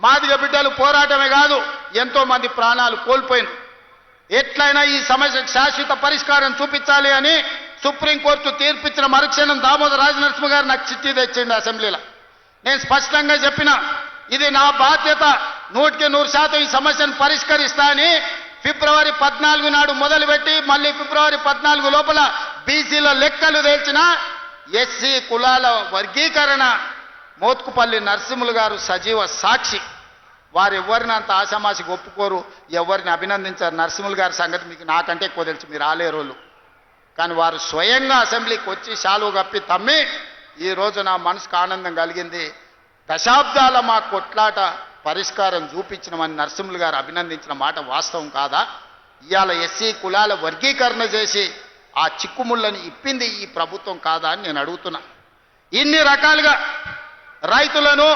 మాదిగ బిడ్డలు పోరాటమే కాదు ఎంతో మంది ప్రాణాలు కోల్పోయినారు. ఎట్లయినా ఈ సమస్యకు శాశ్వత పరిష్కారం చూపించాలి అని సుప్రీంకోర్టు తీర్పిచ్చిన మరుక్షణం దామోదర్ రాజనరసింహ గారు నాకు చిట్టి తెచ్చింది అసెంబ్లీలో. నేను స్పష్టంగా చెప్పిన, ఇది నా బాధ్యత, 100% ఈ సమస్యను పరిష్కరిస్తా అని ఫిబ్రవరి 14 నాడు మొదలుపెట్టి మళ్ళీ ఫిబ్రవరి 14 లోపల బీసీల లెక్కలు తేల్చిన ఎస్సీ కులాల వర్గీకరణ మోత్కుపల్లి నరసింహులు గారు సజీవ సాక్షి. వారు ఎవరిని అంత ఆశామాషికి ఒప్పుకోరు, ఎవరిని అభినందించారు. నరసింహులు గారి సంగతి మీకు నాకంటే ఎక్కువ తెలుసు, మీరు ఆలేరోళ్ళు. కానీ వారు స్వయంగా అసెంబ్లీకి వచ్చి శాలువ కప్పి తమ్మి ఈరోజు నా మనసుకు ఆనందం కలిగింది, దశాబ్దాల మా కొట్లాట పరిష్కారం చూపించినమని నరసింహులు గారు అభినందించిన మాట వాస్తవం కాదా? ఇవాళ ఎస్సీ కులాల వర్గీకరణ చేసి ఆ చిక్కుముళ్ళని ఇప్పింది ఈ ప్రభుత్వం కాదా అని నేను అడుగుతున్నా. ఇన్ని రకాలుగా రైతులను,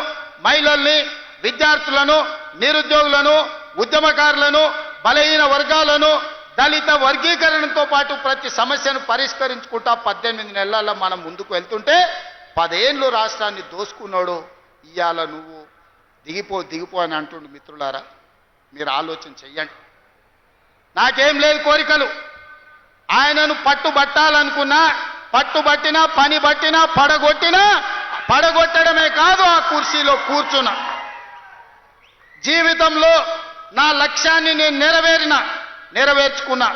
మహిళల్ని, విద్యార్థులను, నిరుద్యోగులను, ఉద్యమకారులను, బలహీన వర్గాలను, దళిత వర్గీకరణతో పాటు ప్రతి సమస్యను పరిష్కరించుకుంటా 18 నెలల్లో మనం ముందుకు వెళ్తుంటే 10 ఏళ్ళు రాష్ట్రాన్ని దోసుకున్నాడు. ఇవాళ నువ్వు దిగిపో అని అంటుండు. మిత్రులారా, మీరు ఆలోచన చెయ్యండి. నాకేం లేదు కోరికలు. ఆయనను పట్టుబట్టాలనుకున్నా, పట్టుబట్టినా, పని బట్టినా, పడగొట్టడమే కాదు ఆ కుర్చీలో కూర్చున్నా. జీవితంలో నా లక్ష్యాన్ని నేను నెరవేర్చుకున్నా.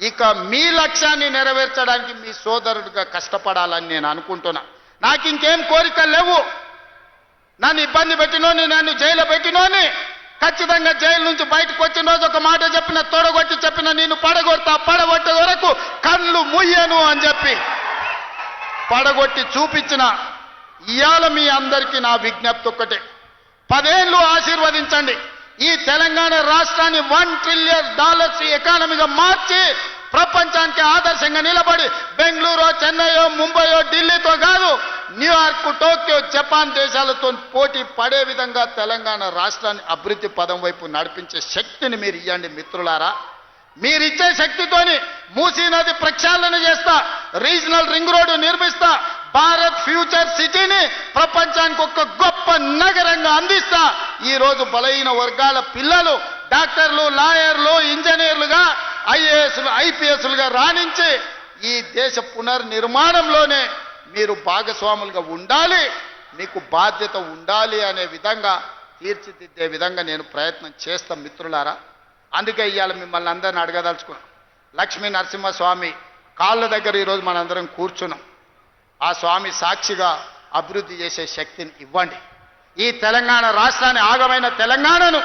ఇక మీ లక్ష్యాన్ని నెరవేర్చడానికి మీ సోదరుడిగా కష్టపడాలని నేను అనుకుంటున్నా. నాకు ఇంకేం కోరికలు లేవు. నన్ను ఇబ్బంది పెట్టినోని, నన్ను జైలు పెట్టినోని ఖచ్చితంగా జైలు నుంచి బయటకు వచ్చిన రోజు ఒక మాట చెప్పిన, తొడగొట్టి చెప్పిన, నిన్ను పడగొట్టే వరకు కళ్ళు ముయ్యను అని చెప్పి పడగొట్టి చూపించిన. ఇవాళ మీ అందరికీ నా విజ్ఞప్తి ఒక్కటే, 10 ఏళ్ళు ఆశీర్వదించండి. ఈ తెలంగాణ రాష్ట్రాన్ని $1 ట్రిలియన్ ఎకానమీగా మార్చి ప్రపంచానికి ఆదర్శంగా నిలబడి బెంగళూరు, చెన్నైయో, ముంబైయో, ఢిల్లీతో కాదు, న్యూయార్క్, టోక్యో, జపాన్ దేశాలతో పోటీ పడే విధంగా తెలంగాణ రాష్ట్రాన్ని అభివృద్ధి పదం వైపు నడిపించే శక్తిని మీరు ఇవ్వండి మిత్రులారా. మీరిచ్చే శక్తితోని మూసీ నది ప్రక్షాళన చేస్తా, రీజనల్ రింగ్ రోడ్డు నిర్మిస్తా, భారత్ ఫ్యూచర్ సిటీని ప్రపంచానికి ఒక గొప్ప నగరంగా అందిస్తా. ఈరోజు బలహీన వర్గాల పిల్లలు డాక్టర్లు, లాయర్లు, ఇంజనీర్లుగా, ఐఏఎస్లు, ఐపీఎస్లుగా రాణించి ఈ దేశ పునర్నిర్మాణంలోనే మీరు భాగస్వాములుగా ఉండాలి, మీకు బాధ్యత ఉండాలి అనే విధంగా తీర్చిదిద్దే విధంగా నేను ప్రయత్నం చేస్తాను మిత్రులారా. అందుకే ఇవాళ మిమ్మల్ని అందరిని అడగదలుచుకున్నాం. లక్ష్మీ నరసింహస్వామి కాళ్ళ దగ్గర ఈరోజు మనందరం కూర్చున్నాం. ఆ స్వామి సాక్షిగా అభివృద్ధి చేసే శక్తిని ఇవ్వండి. ఈ తెలంగాణ రాష్ట్రాన్ని, ఆగమైన తెలంగాణను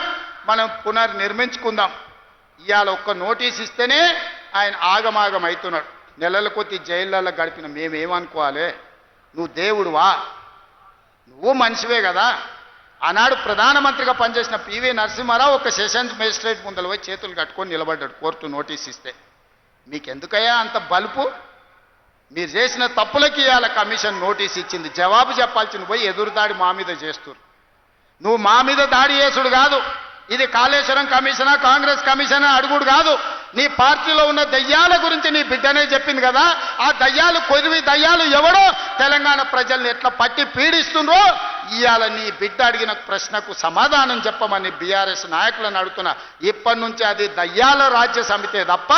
మనం పునర్నిర్మించుకుందాం. ఇవాళ ఒక్క నోటీస్ ఇస్తేనే ఆయన ఆగమాగం అవుతున్నాడు. నెలల కొద్ది జైళ్ళల్లో గడిపిన మేమేమనుకోవాలి? నువ్వు దేవుడువా? నువ్వు మనిషివే కదా. ఆనాడు ప్రధానమంత్రిగా పనిచేసిన పివి నరసింహారావు ఒక సెషన్స్ మేజిస్ట్రేట్ ముందర పోయి చేతులు కట్టుకొని నిలబడ్డాడు కోర్టు నోటీస్ ఇస్తే. మీకెందుకయ్యా అంత బలుపు? మీరు చేసిన తప్పులకి ఇవాళ కమిషన్ నోటీస్ ఇచ్చింది. జవాబు చెప్పాల్సిన పోయి ఎదురుదాడి మా మీద చేస్తున్నారు. నువ్వు మా మీద దాడి చేసుడు కాదు, ఇది కాళేశ్వరం కమిషనా, కాంగ్రెస్ కమిషనా అడుగుడు కాదు. నీ పార్టీలో ఉన్న దయ్యాల గురించి నీ బిడ్డనే చెప్పింది కదా. ఆ దయ్యాలు, కొద్ది దయ్యాలు ఎవడో తెలంగాణ ప్రజల్ని ఎట్లా పట్టి పీడిస్తుండ్రో ఇవాళ నీ బిడ్డ అడిగిన ప్రశ్నకు సమాధానం చెప్పమని బీఆర్ఎస్ నాయకులను అడుగుతున్నా. ఇప్పటి నుంచి అది దయ్యాల రాజ్య సమితే తప్ప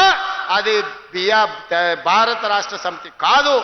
అది భారత రాష్ట్ర సమితి కాదు.